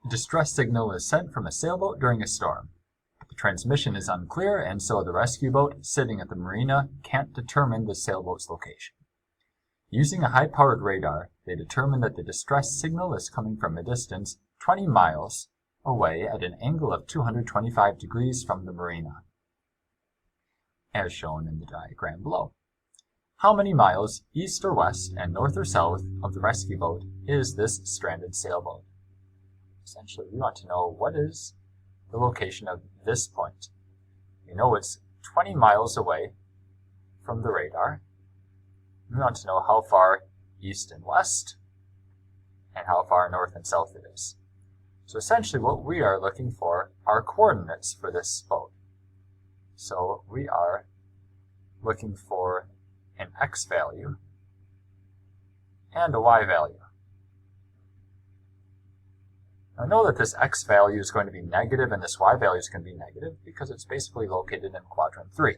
A distress signal is sent from a sailboat during a storm. The transmission is unclear, and so the rescue boat sitting at the marina can't determine the sailboat's location. Using a high-powered radar, they determine that the distress signal is coming from a distance 20 miles away at an angle of 225 degrees from the marina, as shown in the diagram below. How many miles east or west and north or south of the rescue boat is this stranded sailboat? Essentially, we want to know what is the location of this point. We know it's 20 miles away from the radar. We want to know how far east and west and how far north and south it is. So essentially what we are looking for are coordinates for this boat. So we are looking for an x value and a y value. I know that this x value is going to be negative and this y value is going to be negative because it's basically located in quadrant 3.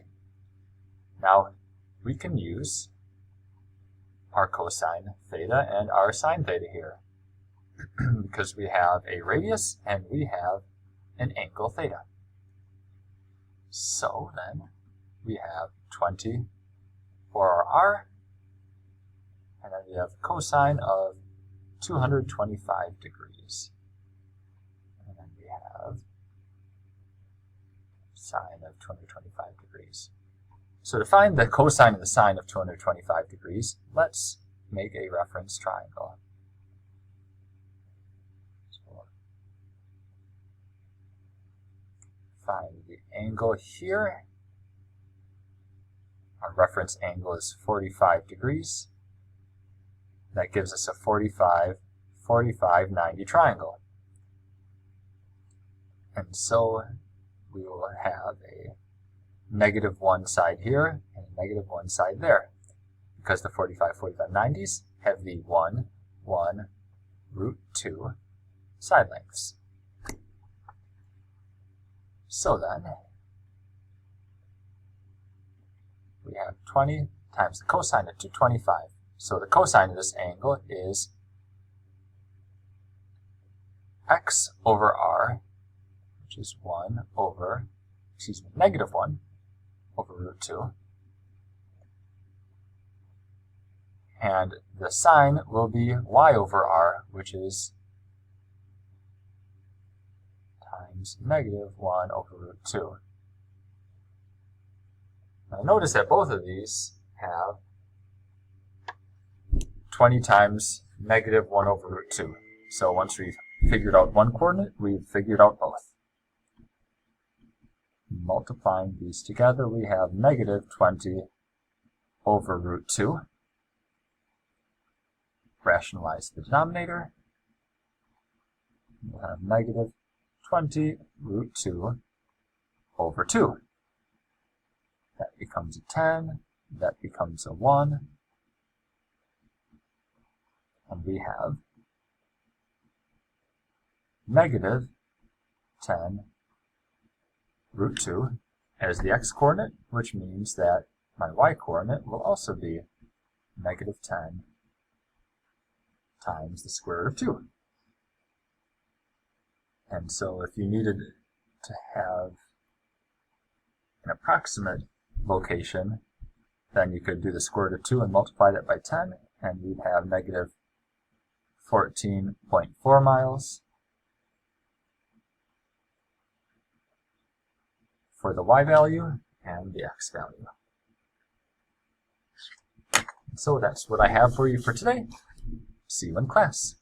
Now, we can use our cosine theta and our sine theta here because we have a radius and we have an angle theta. So then we have 20 for our r, and then we have cosine of 225 degrees. And then we have sine of 225 degrees. So to find the cosine and the sine of 225 degrees, let's make a reference triangle. So find the angle here. Our reference angle is 45 degrees. That gives us a 45, 45, 90 triangle. And so we will have a negative one side here and a negative one side there, because the 45, 45, 90s have the 1, 1, root 2 side lengths. So then, we have 20 times the cosine of 225. So the cosine of this angle is x over r, which is 1 over, negative 1 over root 2. And the sine will be y over r, which is times negative 1 over root 2. Now notice that both of these have 20 times negative 1 over root 2. So once we've figured out one coordinate, we've figured out both. Multiplying these together, we have negative 20 over root 2. Rationalize the denominator. We'll have negative 20 root 2 over 2. That becomes a 10. That becomes a 1. And we have negative 10 root 2 as the x-coordinate, which means that my y-coordinate will also be negative 10 times the square root of 2. And so if you needed to have an approximate location, then you could do the square root of 2 and multiply that by 10, and you'd have negative 14.4 miles for the y value and the x value. So that's what I have for you for today. See you in class.